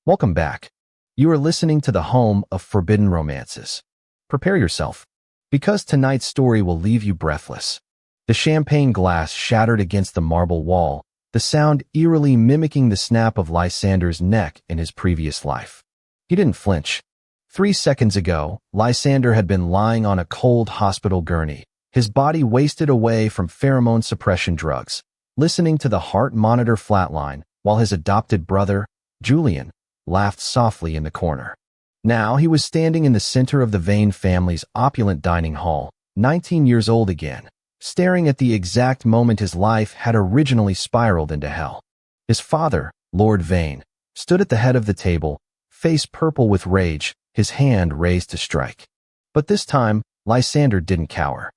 Welcome back. You are listening to the home of forbidden romances. Prepare yourself, because tonight's story will leave you breathless. The champagne glass shattered against the marble wall, the sound eerily mimicking the snap of Lysander's neck in his previous life. He didn't flinch. 3 seconds ago, Lysander had been lying on a cold hospital gurney, his body wasted away from pheromone suppression drugs, listening to the heart monitor flatline, while his adopted brother, Julian, laughed softly in the corner. Now he was standing in the center of the Vane family's opulent dining hall, 19 years old again, staring at the exact moment his life had originally spiraled into hell. His father, Lord Vane, stood at the head of the table, face purple with rage, his hand raised to strike. But this time, Lysander didn't cower.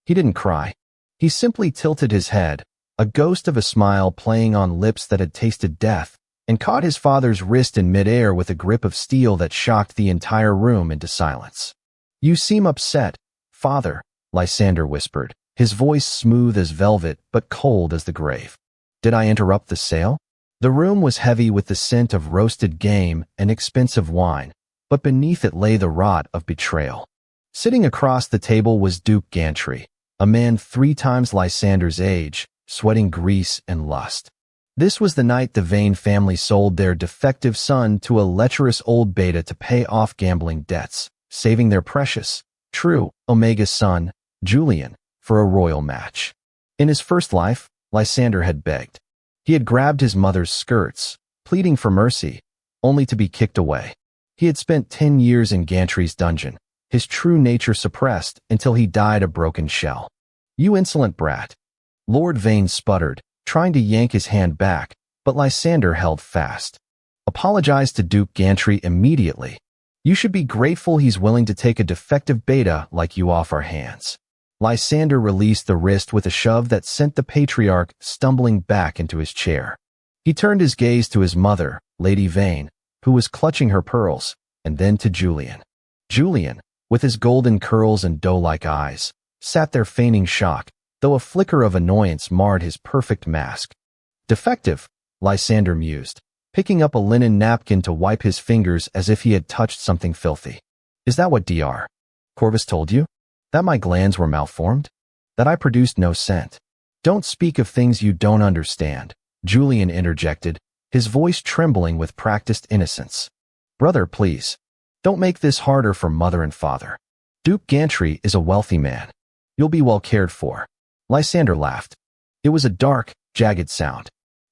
He didn't cry. He simply tilted his head, a ghost of a smile playing on lips that had tasted death, and caught his father's wrist in midair with a grip of steel that shocked the entire room into silence. "You seem upset, father," Lysander whispered, his voice smooth as velvet but cold as the grave. "Did I interrupt the sale?" The room was heavy with the scent of roasted game and expensive wine, but beneath it lay the rot of betrayal. Sitting across the table was Duke Gantry, a man 3 times Lysander's age, sweating grease and lust. This was the night the Vane family sold their defective son to a lecherous old beta to pay off gambling debts, saving their precious, true, Omega son, Julian, for a royal match. In his first life, Lysander had begged. He had grabbed his mother's skirts, pleading for mercy, only to be kicked away. He had spent 10 years in Gantry's dungeon, his true nature suppressed until he died a broken shell. "You insolent brat." Lord Vane sputtered, trying to yank his hand back, but Lysander held fast. "Apologize to Duke Gantry immediately. You should be grateful he's willing to take a defective beta like you off our hands." Lysander released the wrist with a shove that sent the patriarch stumbling back into his chair. He turned his gaze to his mother, Lady Vane, who was clutching her pearls, and then to Julian. Julian, with his golden curls and doe-like eyes, sat there feigning shock, though a flicker of annoyance marred his perfect mask. "Defective," Lysander mused, picking up a linen napkin to wipe his fingers as if he had touched something filthy. "Is that what Dr. Corvus told you? That my glands were malformed? That I produced no scent?" "Don't speak of things you don't understand," Julian interjected, his voice trembling with practiced innocence. "Brother, please. Don't make this harder for mother and father. Duke Gantry is a wealthy man. You'll be well cared for." Lysander laughed. It was a dark, jagged sound.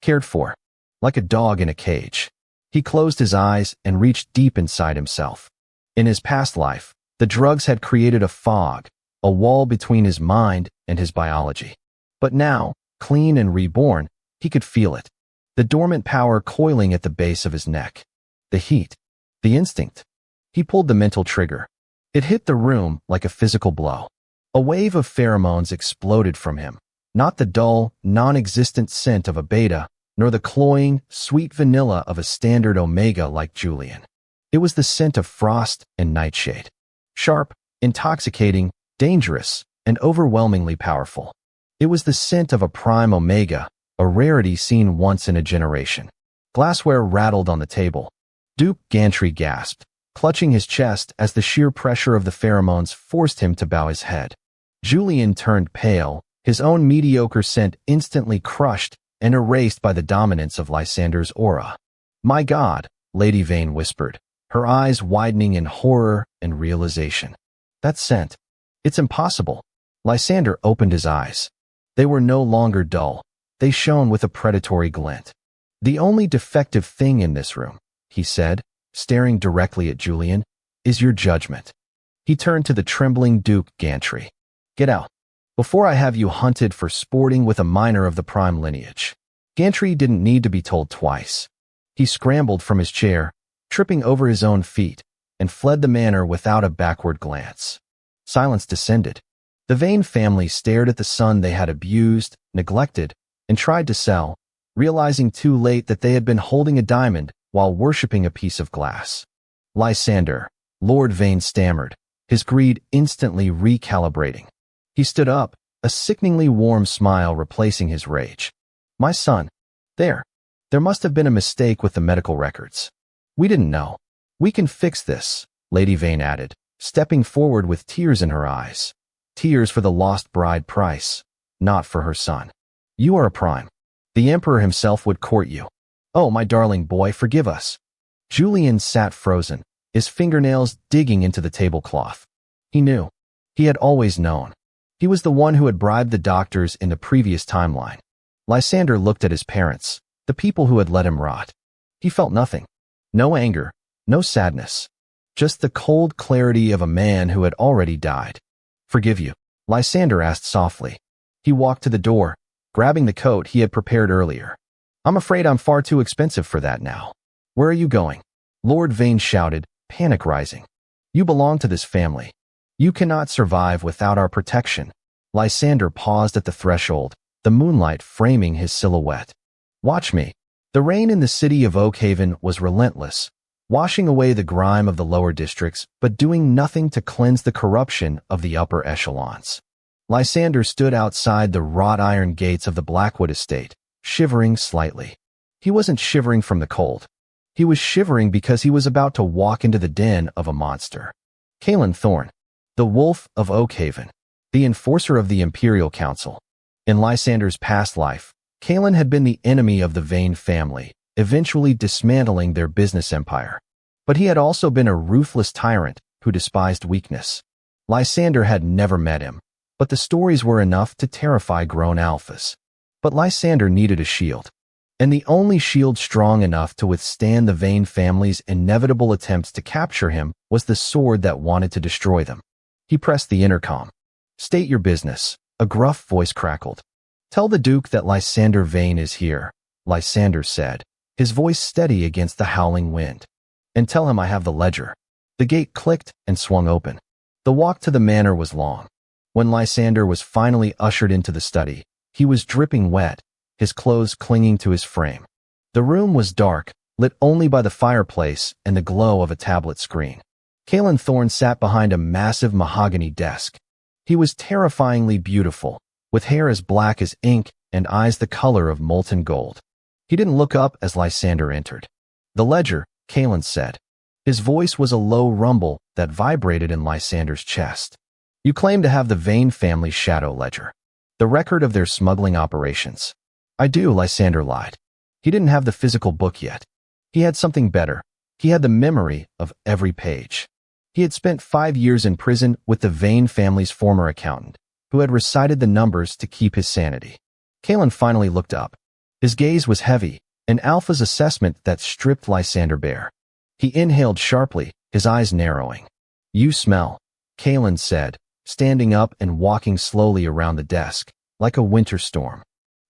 Cared for. Like a dog in a cage. He closed his eyes and reached deep inside himself. In his past life, the drugs had created a fog, a wall between his mind and his biology. But now, clean and reborn, he could feel it. The dormant power coiling at the base of his neck. The heat. The instinct. He pulled the mental trigger. It hit the room like a physical blow. A wave of pheromones exploded from him, not the dull, non-existent scent of a beta, nor the cloying, sweet vanilla of a standard omega like Julian. It was the scent of frost and nightshade. Sharp, intoxicating, dangerous, and overwhelmingly powerful. It was the scent of a prime omega, a rarity seen once in a generation. Glassware rattled on the table. Duke Gantry gasped, clutching his chest as the sheer pressure of the pheromones forced him to bow his head. Julian turned pale, his own mediocre scent instantly crushed and erased by the dominance of Lysander's aura. "My God," Lady Vane whispered, her eyes widening in horror and realization. "That scent. It's impossible." Lysander opened his eyes. They were no longer dull. They shone with a predatory glint. "The only defective thing in this room," he said, staring directly at Julian, "is your judgment." He turned to the trembling Duke Gantry. "Get out, before I have you hunted for sporting with a minor of the prime lineage." Gantry didn't need to be told twice. He scrambled from his chair, tripping over his own feet, and fled the manor without a backward glance. Silence descended. The Vane family stared at the son they had abused, neglected, and tried to sell, realizing too late that they had been holding a diamond while worshipping a piece of glass. "Lysander," Lord Vane stammered, his greed instantly recalibrating. He stood up, a sickeningly warm smile replacing his rage. "My son. There must have been a mistake with the medical records." We didn't know. We can fix this, Lady Vane added, stepping forward with tears in her eyes. Tears for the lost bride price, not for her son. You are a prime. The Emperor himself would court you. Oh, my darling boy, forgive us. Julian sat frozen, his fingernails digging into the tablecloth. He knew. He had always known. He was the one who had bribed the doctors in the previous timeline. Lysander looked at his parents, the people who had let him rot. He felt nothing. No anger, no sadness. Just the cold clarity of a man who had already died. Forgive you, Lysander asked softly. He walked to the door, grabbing the coat he had prepared earlier. I'm afraid I'm far too expensive for that now. Where are you going? Lord Vane shouted, panic rising. You belong to this family. You cannot survive without our protection. Lysander paused at the threshold, the moonlight framing his silhouette. Watch me. The rain in the city of Oakhaven was relentless, washing away the grime of the lower districts, but doing nothing to cleanse the corruption of the upper echelons. Lysander stood outside the wrought iron gates of the Blackwood estate, shivering slightly. He wasn't shivering from the cold. He was shivering because he was about to walk into the den of a monster. Caelan Thorne, the Wolf of Oakhaven, the enforcer of the Imperial Council. In Lysander's past life, Caelan had been the enemy of the Vane family, eventually dismantling their business empire. But he had also been a ruthless tyrant who despised weakness. Lysander had never met him, but the stories were enough to terrify grown alphas. But Lysander needed a shield. And the only shield strong enough to withstand the Vane family's inevitable attempts to capture him was the sword that wanted to destroy them. He pressed the intercom. State your business, a gruff voice crackled. Tell the Duke that Lysander Vane is here, Lysander said, his voice steady against the howling wind. And tell him I have the ledger. The gate clicked and swung open. The walk to the manor was long. When Lysander was finally ushered into the study, he was dripping wet, his clothes clinging to his frame. The room was dark, lit only by the fireplace and the glow of a tablet screen. Caelan Thorne sat behind a massive mahogany desk. He was terrifyingly beautiful, with hair as black as ink and eyes the color of molten gold. He didn't look up as Lysander entered. The ledger, Caelan said. His voice was a low rumble that vibrated in Lysander's chest. You claim to have the Vane family's shadow ledger, the record of their smuggling operations. I do, Lysander lied. He didn't have the physical book yet. He had something better. He had the memory of every page. He had spent 5 years in prison with the Vane family's former accountant, who had recited the numbers to keep his sanity. Caelan finally looked up. His gaze was heavy, an alpha's assessment that stripped Lysander bare. He inhaled sharply, his eyes narrowing. You smell, Caelan said, standing up and walking slowly around the desk, like a winter storm.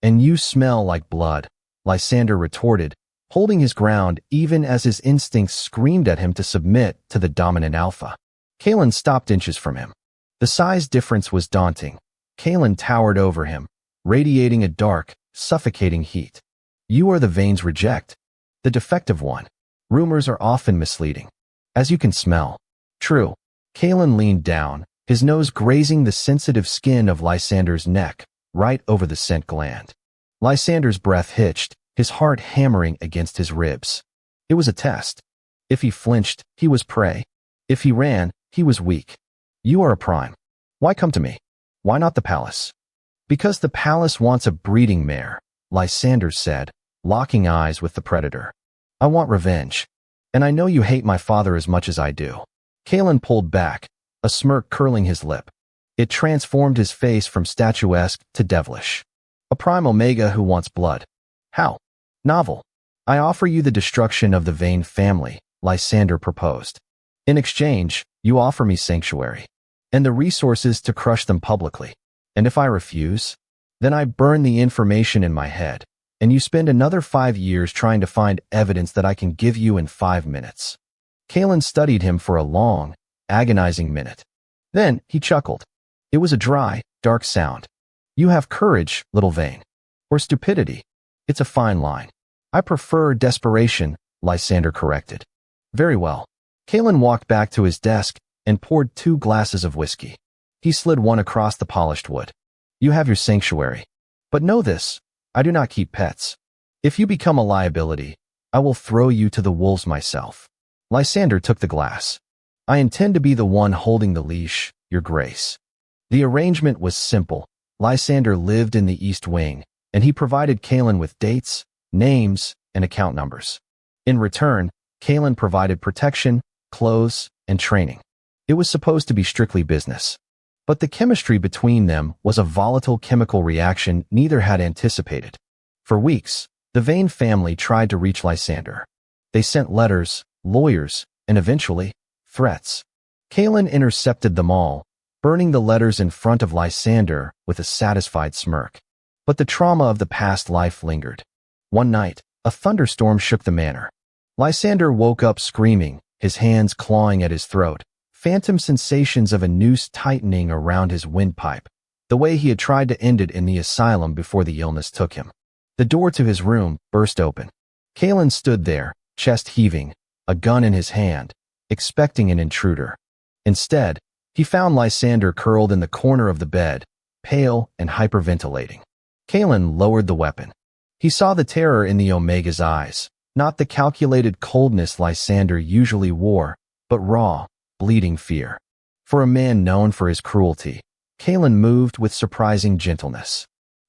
And you smell like blood, Lysander retorted, holding his ground even as his instincts screamed at him to submit to the dominant alpha. Caelan stopped inches from him. The size difference was daunting. Caelan towered over him, radiating a dark, suffocating heat. You are the Vane's reject, the defective one. Rumors are often misleading. As you can smell. True. Caelan leaned down, his nose grazing the sensitive skin of Lysander's neck, right over the scent gland. Lysander's breath hitched, his heart hammering against his ribs. It was a test. If he flinched, he was prey. If he ran, he was weak. You are a prime. Why come to me? Why not the palace? Because the palace wants a breeding mare, Lysander said, locking eyes with the predator. I want revenge. And I know you hate my father as much as I do. Caelan pulled back, a smirk curling his lip. It transformed his face from statuesque to devilish. A prime omega who wants blood. How? Novel. I offer you the destruction of the Vane family, Lysander proposed. In exchange, you offer me sanctuary and the resources to crush them publicly. And if I refuse, then I burn the information in my head, and you spend another 5 years trying to find evidence that I can give you in 5 minutes. Caelan studied him for a long, agonizing minute. Then he chuckled. It was a dry, dark sound. You have courage, little Vane. Or stupidity. It's a fine line. I prefer desperation, Lysander corrected. Very well. Caelan walked back to his desk and poured 2 glasses of whiskey. He slid one across the polished wood. You have your sanctuary. But know this, I do not keep pets. If you become a liability, I will throw you to the wolves myself. Lysander took the glass. I intend to be the one holding the leash, Your Grace. The arrangement was simple. Lysander lived in the East Wing, and he provided Kalen with dates, names, and account numbers. In return, Kalen provided protection, clothes, and training. It was supposed to be strictly business. But the chemistry between them was a volatile chemical reaction neither had anticipated. For weeks, the Vane family tried to reach Lysander. They sent letters, lawyers, and eventually, threats. Kalen intercepted them all, burning the letters in front of Lysander with a satisfied smirk. But the trauma of the past life lingered. One night, a thunderstorm shook the manor. Lysander woke up screaming, his hands clawing at his throat, phantom sensations of a noose tightening around his windpipe, the way he had tried to end it in the asylum before the illness took him. The door to his room burst open. Kalen stood there, chest heaving, a gun in his hand, expecting an intruder. Instead, he found Lysander curled in the corner of the bed, pale and hyperventilating. Kalen lowered the weapon. He saw the terror in the Omega's eyes, not the calculated coldness Lysander usually wore, but raw, bleeding fear. For a man known for his cruelty, Kalen moved with surprising gentleness.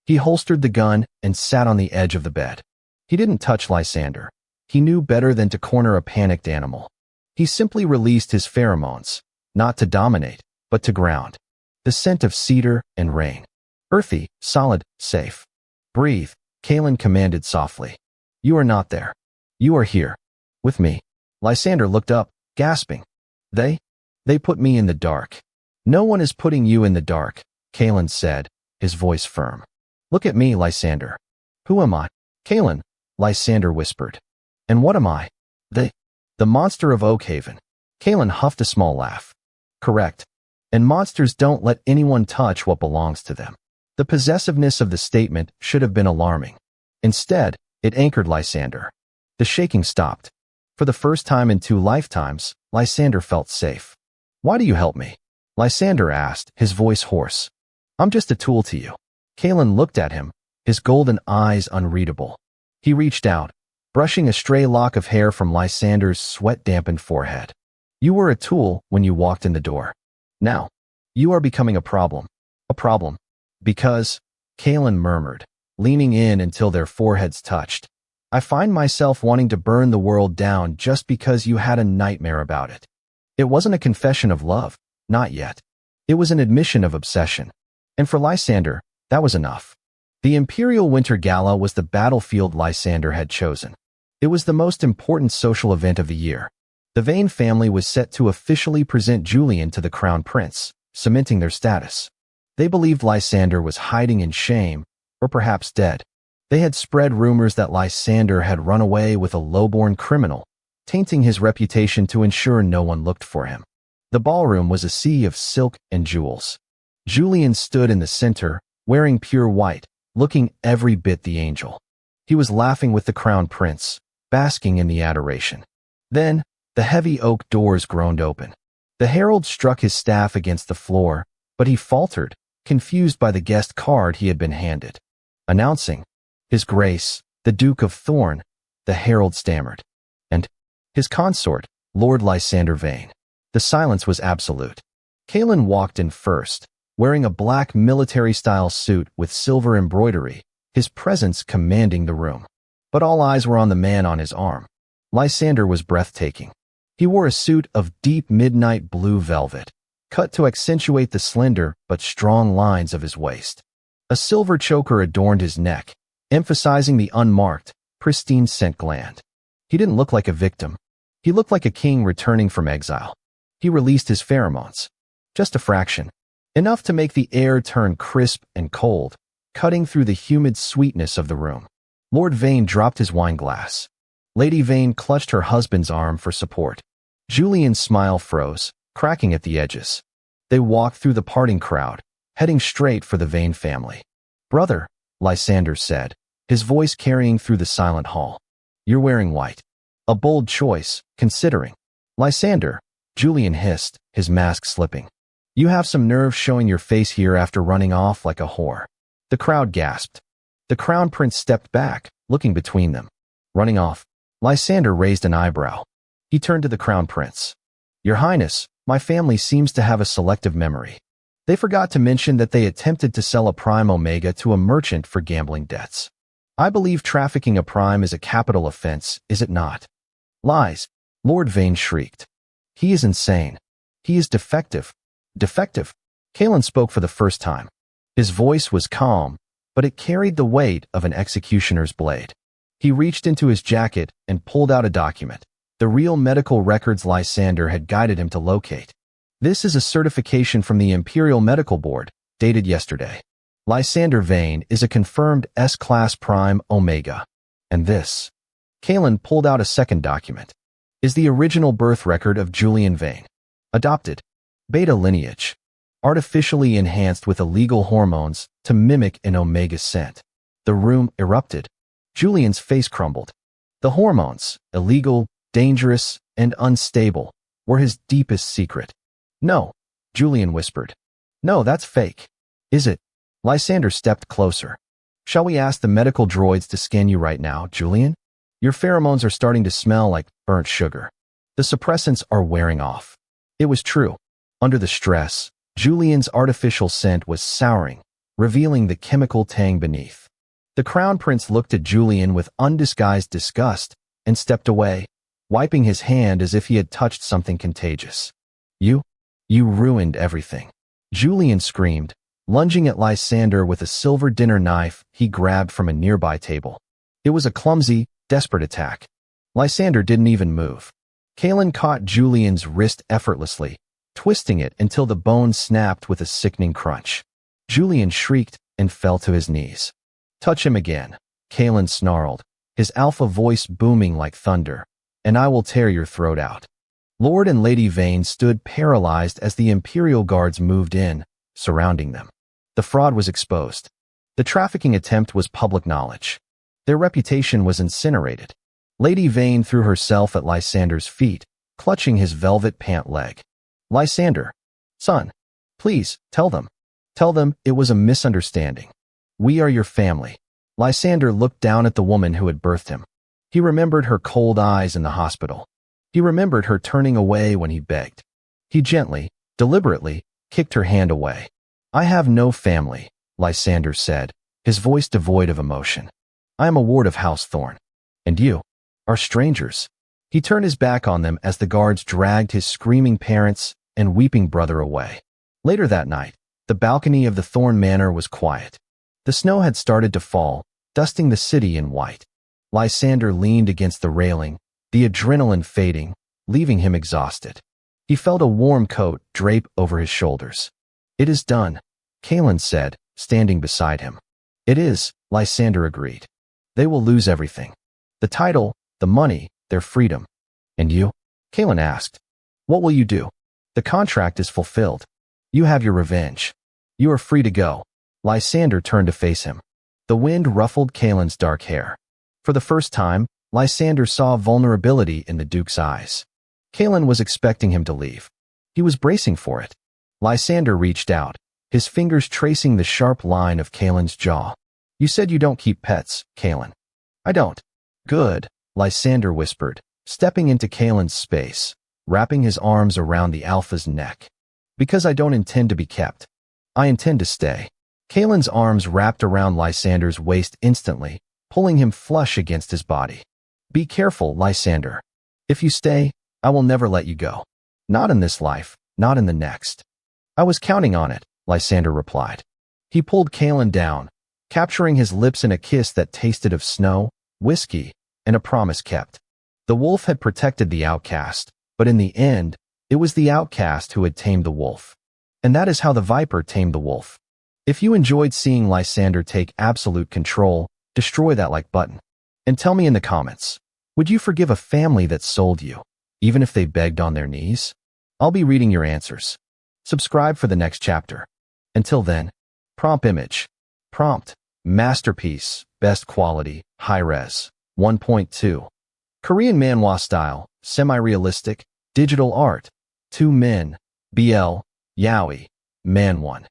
He holstered the gun and sat on the edge of the bed. He didn't touch Lysander. He knew better than to corner a panicked animal. He simply released his pheromones, not to dominate, but to ground. The scent of cedar and rain. Earthy, solid, safe. Breathe, Kalen commanded softly. You are not there. You are here. With me. Lysander looked up, gasping. They put me in the dark. No one is putting you in the dark, Kalen said, his voice firm. Look at me, Lysander. Who am I? Kalen, Lysander whispered. And what am I? The monster of Oakhaven. Kalen huffed a small laugh. Correct. And monsters don't let anyone touch what belongs to them. The possessiveness of the statement should have been alarming. Instead, it anchored Lysander. The shaking stopped. For the first time in 2 lifetimes, Lysander felt safe. Why do you help me? Lysander asked, his voice hoarse. I'm just a tool to you. Kalen looked at him, his golden eyes unreadable. He reached out, brushing a stray lock of hair from Lysander's sweat-dampened forehead. You were a tool when you walked in the door. Now, you are becoming a problem. A problem. Because, Kalen murmured, leaning in until their foreheads touched, I find myself wanting to burn the world down just because you had a nightmare about it. It wasn't a confession of love, not yet. It was an admission of obsession. And for Lysander, that was enough. The Imperial Winter Gala was the battlefield Lysander had chosen. It was the most important social event of the year. The Vane family was set to officially present Julian to the Crown Prince, cementing their status. They believed Lysander was hiding in shame, or perhaps dead. They had spread rumors that Lysander had run away with a low-born criminal, tainting his reputation to ensure no one looked for him. The ballroom was a sea of silk and jewels. Julian stood in the center, wearing pure white, looking every bit the angel. He was laughing with the Crown Prince, basking in the adoration. Then, the heavy oak doors groaned open. The herald struck his staff against the floor, but he faltered, confused by the guest card he had been handed. Announcing, His Grace, the Duke of Thorn, the herald stammered. And his consort, Lord Lysander Vane. The silence was absolute. Kalen walked in first, wearing a black military-style suit with silver embroidery, his presence commanding the room. But all eyes were on the man on his arm. Lysander was breathtaking. He wore a suit of deep midnight blue velvet, cut to accentuate the slender but strong lines of his waist. A silver choker adorned his neck, emphasizing the unmarked, pristine scent gland. He didn't look like a victim. He looked like a king returning from exile. He released his pheromones. Just a fraction. Enough to make the air turn crisp and cold, cutting through the humid sweetness of the room. Lord Vane dropped his wine glass. Lady Vane clutched her husband's arm for support. Julian's smile froze, cracking at the edges. They walked through the parting crowd, heading straight for the Vane family. Brother, Lysander said, his voice carrying through the silent hall. You're wearing white. A bold choice, considering. Lysander, Julian hissed, his mask slipping. You have some nerve showing your face here after running off like a whore. The crowd gasped. The Crown Prince stepped back, looking between them. Running off. Lysander raised an eyebrow. He turned to the Crown Prince. Your Highness, my family seems to have a selective memory. They forgot to mention that they attempted to sell a Prime Omega to a merchant for gambling debts. I believe trafficking a Prime is a capital offense, is it not? Lies, Lord Vane shrieked. He is insane. He is defective. Defective? Kalen spoke for the first time. His voice was calm, but it carried the weight of an executioner's blade. He reached into his jacket and pulled out a document, the real medical records Lysander had guided him to locate. This is a certification from the Imperial Medical Board, dated yesterday. Lysander Vane is a confirmed S-Class Prime Omega. And this, Kalen pulled out a second document, is the original birth record of Julian Vane. Adopted. Beta lineage. Artificially enhanced with illegal hormones to mimic an Omega scent. The room erupted. Julian's face crumbled. The hormones, illegal, dangerous, and unstable, were his deepest secret. No, Julian whispered. No, that's fake. Is it? Lysander stepped closer. Shall we ask the medical droids to scan you right now, Julian? Your pheromones are starting to smell like burnt sugar. The suppressants are wearing off. It was true. Under the stress, Julian's artificial scent was souring, revealing the chemical tang beneath. The Crown Prince looked at Julian with undisguised disgust and stepped away, wiping his hand as if he had touched something contagious. You ruined everything. Julian screamed, lunging at Lysander with a silver dinner knife he grabbed from a nearby table. It was a clumsy, desperate attack. Lysander didn't even move. Kalen caught Julian's wrist effortlessly, twisting it until the bone snapped with a sickening crunch. Julian shrieked and fell to his knees. Touch him again, Kalen snarled, his alpha voice booming like thunder, and I will tear your throat out. Lord and Lady Vane stood paralyzed as the Imperial Guards moved in, surrounding them. The fraud was exposed. The trafficking attempt was public knowledge. Their reputation was incinerated. Lady Vane threw herself at Lysander's feet, clutching his velvet pant leg. Lysander, son, please, tell them. Tell them it was a misunderstanding. We are your family. Lysander looked down at the woman who had birthed him. He remembered her cold eyes in the hospital. He remembered her turning away when he begged. He gently, deliberately, kicked her hand away. I have no family, Lysander said, his voice devoid of emotion. I am a ward of House Thorn. And you are strangers. He turned his back on them as the guards dragged his screaming parents and weeping brother away. Later that night, the balcony of the Thorn Manor was quiet. The snow had started to fall, dusting the city in white. Lysander leaned against the railing, the adrenaline fading, leaving him exhausted. He felt a warm coat drape over his shoulders. It is done, Kalen said, standing beside him. It is, Lysander agreed. They will lose everything. The title, the money, their freedom. And you? Kalen asked. What will you do? The contract is fulfilled. You have your revenge. You are free to go. Lysander turned to face him. The wind ruffled Kalen's dark hair. For the first time, Lysander saw vulnerability in the Duke's eyes. Kalen was expecting him to leave. He was bracing for it. Lysander reached out, his fingers tracing the sharp line of Kalen's jaw. You said you don't keep pets, Kalen. I don't. Good, Lysander whispered, stepping into Kalen's space, wrapping his arms around the alpha's neck. Because I don't intend to be kept. I intend to stay. Kalen's arms wrapped around Lysander's waist instantly, pulling him flush against his body. Be careful, Lysander. If you stay, I will never let you go. Not in this life, not in the next. I was counting on it, Lysander replied. He pulled Kalen down, capturing his lips in a kiss that tasted of snow, whiskey, and a promise kept. The wolf had protected the outcast, but in the end, it was the outcast who had tamed the wolf. And that is how the viper tamed the wolf. If you enjoyed seeing Lysander take absolute control, destroy that like button. And tell me in the comments, would you forgive a family that sold you, even if they begged on their knees? I'll be reading your answers. Subscribe for the next chapter. Until then, prompt image. Prompt, masterpiece, best quality, high-res, 1.2. Korean manhwa style, semi-realistic, digital art. 2 men, BL, Yaoi, Man 1.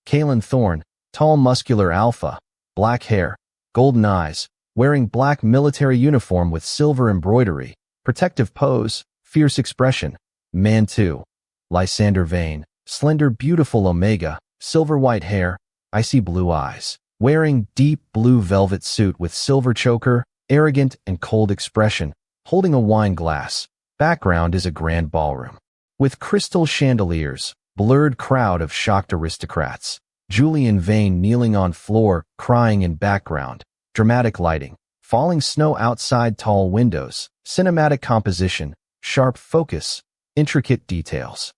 Kalen Thorn, tall muscular alpha, black hair, golden eyes, wearing black military uniform with silver embroidery, protective pose, fierce expression. Man 2. Lysander Vane, slender beautiful omega, silver white hair, icy blue eyes. Wearing deep blue velvet suit with silver choker, arrogant and cold expression, holding a wine glass. Background is a grand ballroom. With crystal chandeliers, blurred crowd of shocked aristocrats. Julian Vane kneeling on floor, crying in background. Dramatic lighting. Falling snow outside tall windows. Cinematic composition. Sharp focus. Intricate details.